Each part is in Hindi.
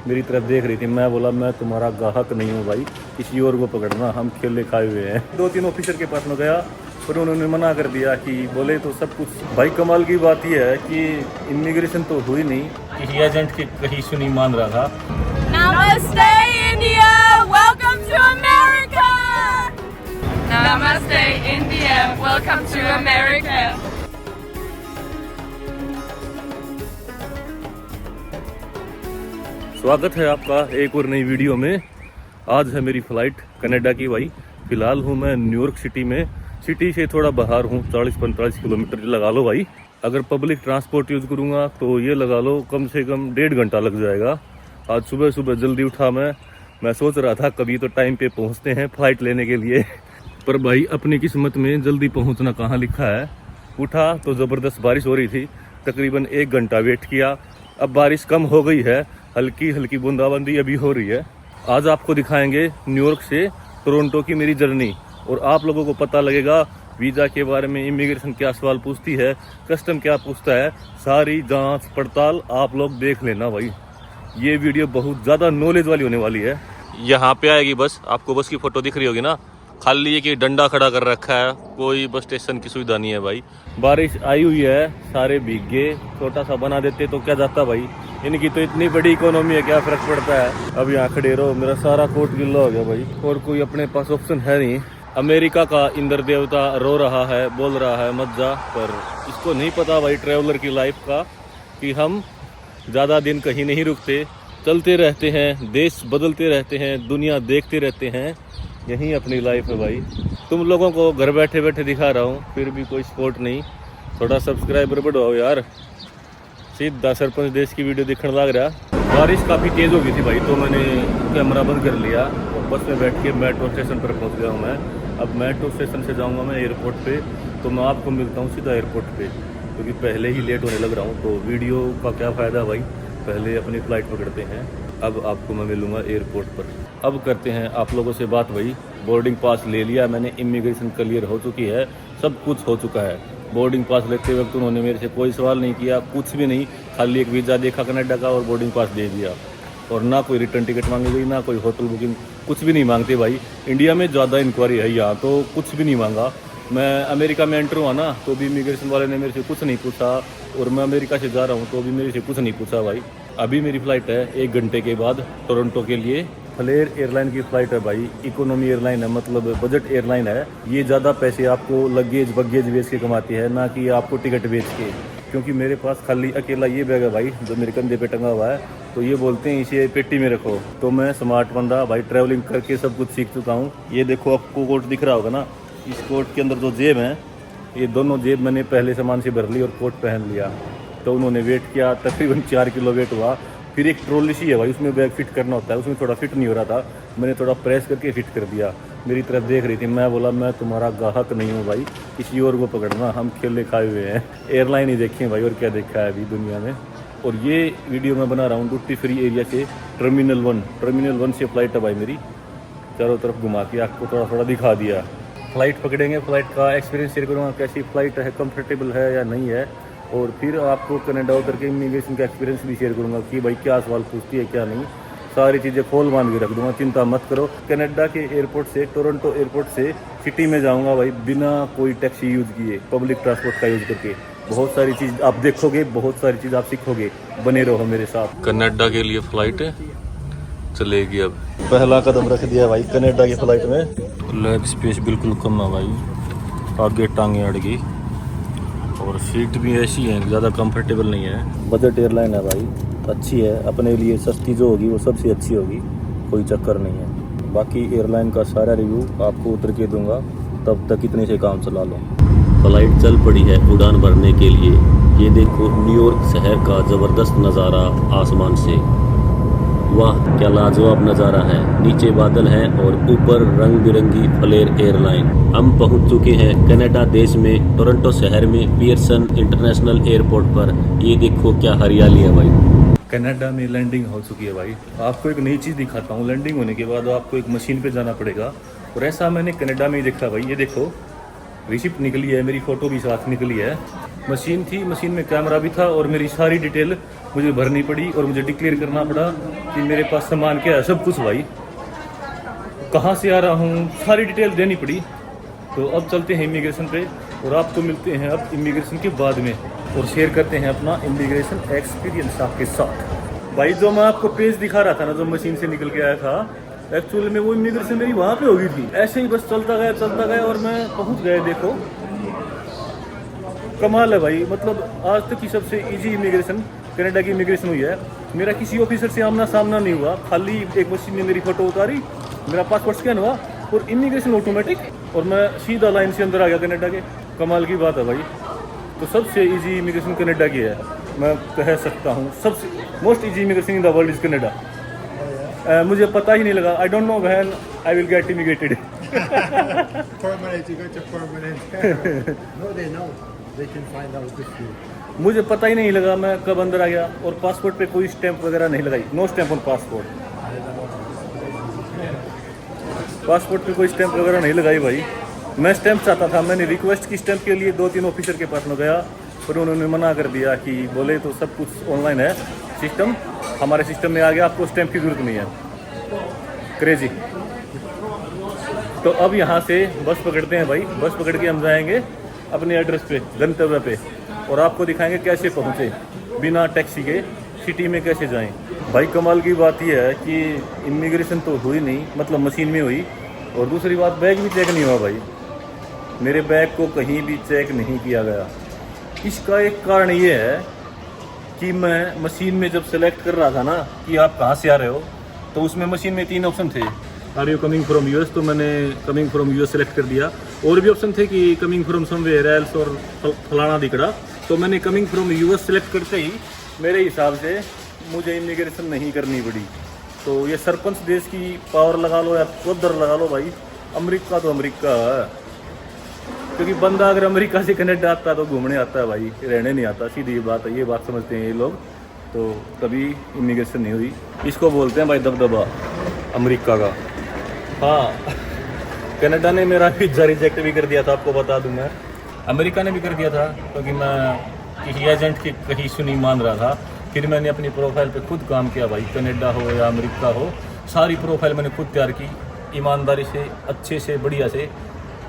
मेरी तरफ देख रही थी। मैं बोला मैं तुम्हारा ग्राहक नहीं हूँ भाई, किसी और को पकड़ना, हम खेले खाए हुए हैं। 2-3 ऑफिसर के पास में गया पर उन्होंने मना कर दिया कि बोले तो सब कुछ। भाई कमाल की बात यह है कि इमिग्रेशन तो हुई नहीं, किसी एजेंट की कहीं सुनी मान रहा था। Namaste India, welcome to America. Namaste India, welcome to America. स्वागत है आपका एक और नई वीडियो में। आज है मेरी फ्लाइट कनाडा की भाई। फिलहाल हूँ मैं न्यूयॉर्क सिटी में। सिटी से थोड़ा बाहर हूँ, 40-45 किलोमीटर लगा लो भाई। अगर पब्लिक ट्रांसपोर्ट यूज़ करूँगा तो ये लगा लो कम से कम 1.5 घंटा लग जाएगा। आज सुबह सुबह जल्दी उठा मैं सोच रहा था कभी तो टाइम पे पहुँचते हैं फ्लाइट लेने के लिए, पर भाई अपनी किस्मत में जल्दी पहुँचना कहाँ लिखा है। उठा तो ज़बरदस्त बारिश हो रही थी, तकरीबन 1 घंटा वेट किया। अब बारिश कम हो गई है, हल्की हल्की बूंदाबांदी अभी हो रही है। आज आपको दिखाएंगे न्यूयॉर्क से टोरंटो की मेरी जर्नी, और आप लोगों को पता लगेगा वीज़ा के बारे में इमिग्रेशन क्या सवाल पूछती है, कस्टम क्या पूछता है, सारी जांच पड़ताल आप लोग देख लेना भाई। ये वीडियो बहुत ज़्यादा नॉलेज वाली होने वाली है। यहाँ पे आएगी बस, आपको बस की फ़ोटो दिख रही होगी ना, खाली ये कि डंडा खड़ा कर रखा है, कोई बस स्टेशन की सुविधा नहीं है भाई। बारिश आई हुई है, सारे भीग गए, छोटा सा बना देते तो क्या जाता भाई। इनकी तो इतनी बड़ी इकोनॉमी है, क्या फर्क पड़ता है। अब यहाँ खड़े रहो, मेरा सारा कोट गिल्ला हो गया भाई, और कोई अपने पास ऑप्शन है नहीं। अमेरिका का इंद्र देवता रो रहा है, बोल रहा है मत जा, पर इसको नहीं पता भाई ट्रैवलर की लाइफ का कि हम ज़्यादा दिन कहीं नहीं रुकते, चलते रहते हैं, देश बदलते रहते हैं, दुनिया देखते रहते हैं। यही अपनी लाइफ है भाई। तुम लोगों को घर बैठे बैठे दिखा रहा हूँ, फिर भी कोई सपोर्ट नहीं। थोड़ा सब्सक्राइबर बढ़ाओ यार। सीधा सरपंच देश की वीडियो देखने लग रहा। बारिश काफ़ी तेज़ हो गई थी भाई, तो मैंने कैमरा बंद कर लिया और बस में बैठ के मेट्रो स्टेशन पर पहुँच गया हूँ मैं। अब मेट्रो स्टेशन से जाऊँगा मैं एयरपोर्ट पे, तो मैं आपको मिलता हूँ सीधा एयरपोर्ट पे, क्योंकि पहले ही लेट होने लग रहा हूँ। तो वीडियो का क्या फ़ायदा भाई, पहले अपनी फ़्लाइट पकड़ते हैं। अब आपको मैं मिलूँगा एयरपोर्ट पर। अब करते हैं आप लोगों से बात भाई। बोर्डिंग पास ले लिया मैंने, इमिग्रेशन क्लियर हो चुकी है, सब कुछ हो चुका है। बोर्डिंग पास लेते वक्त उन्होंने मेरे से कोई सवाल नहीं किया, कुछ भी नहीं, खाली एक वीज़ा देखा कनाडा का और बोर्डिंग पास दे दिया। और ना कोई रिटर्न टिकट मांगी गई, ना कोई होटल बुकिंग, कुछ भी नहीं मांगते भाई। इंडिया में ज़्यादा इंक्वायरी है, यहाँ तो कुछ भी नहीं मांगा। मैं अमेरिका में एंटर हुआ ना, तो भी इमिग्रेशन वाले ने मेरे से कुछ नहीं पूछा, और मैं अमेरिका से जा रहा हूँ तो भी मेरे से कुछ नहीं पूछा भाई। अभी मेरी फ़्लाइट है 1 घंटे के बाद टोरंटो के लिए। फ्लेयर एयरलाइन की फ़्लाइट है भाई, इकोनॉमी एयरलाइन है, मतलब बजट एयरलाइन है। ये ज़्यादा पैसे आपको लगेज बगेज बेच के कमाती है, ना कि आपको टिकट बेच के। क्योंकि मेरे पास खाली अकेला ये बैग है भाई, जो मेरे कंधे पे टंगा हुआ है, तो ये बोलते हैं इसे पेटी में रखो। तो मैं स्मार्ट बंदा भाई, ट्रैवलिंग करके सब कुछ सीख चुका हूँ। ये देखो आपको कोट दिख रहा होगा ना, इस कोट के अंदर जो जेब है, ये दोनों जेब मैंने पहले सामान से भर ली और कोट पहन लिया। तो उन्होंने वेट किया, तकरीबन 4 किलो वेट हुआ। फिर एक ट्रॉली सी है भाई, उसमें बैग फिट करना होता है, उसमें थोड़ा फिट नहीं हो रहा था, मैंने थोड़ा प्रेस करके फिट कर दिया। मेरी तरफ देख रही थी। मैं बोला मैं तुम्हारा ग्राहक नहीं हूँ भाई, किसी और को पकड़ना, हम खेले खाए हुए हैं। एयरलाइन ही देखें भाई, और क्या देखा है अभी दुनिया में। और ये वीडियो मैं बना रहा हूँ ड्यूटी फ्री एरिया से, टर्मिनल 1 से फ़्लाइट है भाई मेरी। चारों तरफ घुमा के आपको थोड़ा थोड़ा दिखा दिया। फ़्लाइट पकड़ेंगे, फ़्लाइट का एक्सपीरियंस शेयर करूँगा, कैसी फ़्लाइट है, कंफर्टेबल है या नहीं है। और फिर आपको कनाडा उतर के इमिग्रेशन का एक्सपीरियंस भी शेयर करूँगा कि भाई क्या सवाल पूछती है क्या नहीं। सारी चीज़ें खोल बांध के रख दूँगा, चिंता मत करो। कनाडा के एयरपोर्ट से, टोरंटो एयरपोर्ट से सिटी में जाऊँगा भाई, बिना कोई टैक्सी यूज़ किए, पब्लिक ट्रांसपोर्ट का यूज़ करके। बहुत सारी चीज़ आप देखोगे, बहुत सारी चीज़ आप सीखोगे, बने रहो मेरे साथ। कनाडा के लिए फ़्लाइट चलेगी। अब पहला कदम रख दिया भाई कनाडा की फ़्लाइट में। लेग स्पेस बिल्कुल कम है भाई, आगे टांगें अड़ गई, और सीट भी ऐसी है, ज़्यादा कंफर्टेबल नहीं है। बजट एयरलाइन है भाई, अच्छी है अपने लिए, सस्ती जो होगी वो सबसे अच्छी होगी, कोई चक्कर नहीं है। बाकी एयरलाइन का सारा रिव्यू आपको उतर के दूंगा, तब तक इतने से काम चला लो। फ्लाइट चल पड़ी है उड़ान भरने के लिए। ये देखो न्यूयॉर्क शहर का ज़बरदस्त नज़ारा आसमान से, वाह क्या लाजवाब नज़ारा है। नीचे बादल हैं और ऊपर रंग बिरंगी फ्लेयर एयरलाइन। हम पहुंच चुके हैं कनाडा देश में, टोरंटो शहर में, पियर्सन इंटरनेशनल एयरपोर्ट पर। ये देखो क्या हरियाली है भाई। कनाडा में लैंडिंग हो चुकी है भाई। आपको एक नई चीज़ दिखाता हूँ। लैंडिंग होने के बाद आपको एक मशीन पे जाना पड़ेगा, और ऐसा मैंने कनाडा में ही देखा भाई। ये देखो, रिसिप्ट निकली है, मेरी फ़ोटो भी साथ निकली है। मशीन थी, मशीन में कैमरा भी था और मेरी सारी डिटेल मुझे भरनी पड़ी और मुझे डिक्लेयर करना पड़ा कि मेरे पास सामान क्या है, सब कुछ भाई, कहाँ से आ रहा हूँ, सारी डिटेल देनी पड़ी। तो अब चलते हैं इमिग्रेशन पे और आपको मिलते हैं अब इमिग्रेशन के बाद में और शेयर करते हैं अपना इमिग्रेशन एक्सपीरियंस आपके साथ। भाई जो मैं आपको पेज दिखा रहा था ना, जो मशीन से निकल के आया था, एक्चुअली में वो इमिग्रेशन मेरी वहाँ पे हो गई थी। ऐसे ही बस चलता गया और मैं पहुँच गया। देखो कमाल है भाई, मतलब आज तक की सबसे इजी इमिग्रेशन कनाडा की इमिग्रेशन हुई है। मेरा किसी ऑफिसर से आमना सामना नहीं हुआ, खाली एक मशीन ने मेरी फ़ोटो उतारी, मेरा पासपोर्ट स्कैन हुआ और इमिग्रेशन ऑटोमेटिक, और मैं सीधा लाइन से अंदर आ गया कनाडा के। कमाल की बात है भाई। तो सबसे इजी इमिग्रेशन कनाडा की है, मैं कह सकता हूँ। सबसे most easy immigration in the world is Canada. मुझे पता ही नहीं लगा, I don't know when I will get immigrated. Permanent, you got your permanent. No, they know. They can find out with you. मुझे पता ही नहीं लगा मैं कब अंदर आ गया। और पासपोर्ट पे कोई स्टैंप वगैरह नहीं लगाई, no stamp on passport. Passport पे कोई स्टैंप वगैरह नहीं लगाई भाई। मैं स्टैंप चाहता था, मैंने रिक्वेस्ट की स्टैंप के लिए 2-3 ऑफिसर के पास में गया, पर उन्होंने मना कर दिया कि बोले तो सब कुछ ऑनलाइन है, सिस्टम हमारे सिस्टम में आ गया, आपको स्टैंप की ज़रूरत नहीं है। क्रेजी। तो अब यहाँ से बस पकड़ते हैं भाई, बस पकड़ के हम जाएंगे अपने एड्रेस पे, गंतव्य पे, और आपको दिखाएंगे कैसे पहुँचे बिना टैक्सी के, सिटी में कैसे जाएं। भाई कमाल की बात यह है कि इमिग्रेशन तो हुई नहीं, मतलब मशीन में हुई, और दूसरी बात बैग भी चेक नहीं हुआ भाई। मेरे बैग को कहीं भी चेक नहीं किया गया। इसका एक कारण ये है कि मैं मशीन में जब सेलेक्ट कर रहा था ना कि आप कहाँ से आ रहे हो, तो उसमें मशीन में 3 ऑप्शन थे। Are you coming from US, तो मैंने कमिंग फ्रॉम यूएस सेलेक्ट कर दिया। और भी ऑप्शन थे कि कमिंग फ्रॉम समवेयर एल्स और फलाना दिखड़ा, तो मैंने कमिंग फ्रॉम यूएस सेलेक्ट करते ही मेरे हिसाब से मुझे इमिग्रेशन नहीं करनी पड़ी। तो ये सरपंच देश की पावर लगा लो या उधर लगा लो भाई, अमेरिका तो अमेरिका है। क्योंकि बंदा अगर अमेरिका से कनाडा आता है तो घूमने आता है भाई, रहने नहीं आता, सीधी बात है। ये बात समझते हैं ये लोग, तो कभी इमिग्रेशन नहीं हुई। इसको बोलते हैं भाई दबदबा अमेरिका का। हाँ, कनाडा ने मेरा वीज़ा रिजेक्ट भी कर दिया था, आपको बता दूं मैं। अमेरिका ने भी कर दिया था, क्योंकि मैं किसी एजेंट की कहीं सुनी मान रहा था। फिर मैंने अपनी प्रोफाइल पे खुद काम किया भाई, कनाडा हो या अमेरिका हो, सारी प्रोफाइल मैंने खुद तैयार की, ईमानदारी से, अच्छे से, बढ़िया से।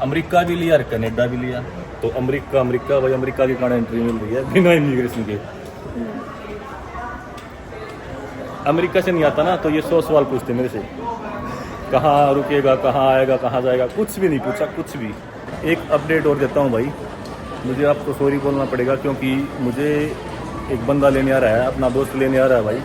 अमेरिका भी लिया और कनाडा भी लिया। तो अमेरिका भाई, अमेरिका की कारण एंट्री मिल रही है बिना इमिग्रेशन के। अमेरिका से नहीं आता ना तो ये 100 सवाल पूछते मेरे से, कहाँ रुकेगा, कहाँ आएगा, कहाँ जाएगा, कुछ भी नहीं पूछा, कुछ भी। एक अपडेट और देता हूँ भाई, मुझे आपको सॉरी बोलना पड़ेगा, क्योंकि मुझे एक बंदा लेने आ रहा है, अपना दोस्त लेने आ रहा है भाई।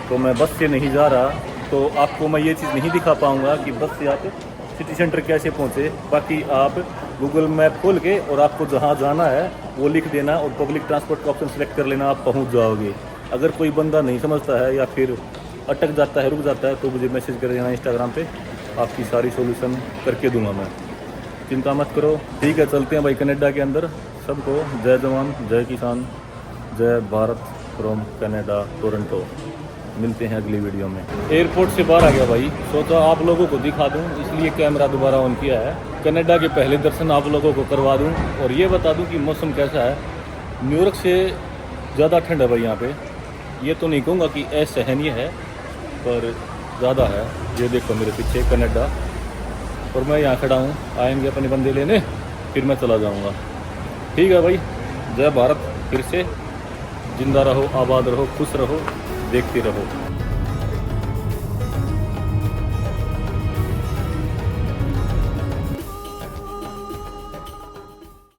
तो मैं बस से नहीं जा रहा, तो आपको मैं ये चीज़ नहीं दिखा पाऊँगा कि बस से आप सिटी सेंटर कैसे पहुँचे। बाकी आप गूगल मैप खोल के और आपको जहाँ जाना है वो लिख देना और पब्लिक ट्रांसपोर्ट का ऑप्शन सेलेक्ट कर लेना, आप पहुँच जाओगे। अगर कोई बंदा नहीं समझता है या फिर अटक जाता है, रुक जाता है, तो मुझे मैसेज कर देना इंस्टाग्राम पे, आपकी सारी सॉल्यूशन करके दूंगा मैं, चिंता मत करो। ठीक है, चलते हैं भाई कनाडा के अंदर। सबको जय जवान, जय किसान, जय भारत फ्रॉम कनाडा, टोरंटो। मिलते हैं अगली वीडियो में। एयरपोर्ट से बाहर आ गया भाई, सोचा आप लोगों को दिखा दूं, इसलिए कैमरा दोबारा ऑन किया है। कनाडा के पहले दर्शन आप लोगों को करवा दूं और ये बता दूं कि मौसम कैसा है। न्यूयॉर्क से ज़्यादा ठंड है भाई यहाँ पे, ये तो नहीं कहूँगा कि असहनीय है, पर ज़्यादा है। ये देखो मेरे पीछे कनाडा, और मैं यहाँ खड़ा हूँ, आएंगे अपने बंदे लेने, फिर मैं चला जाऊँगा। ठीक है भाई, जय भारत। फिर से जिंदा रहो, आबाद रहो, खुश रहो, देखते रहो।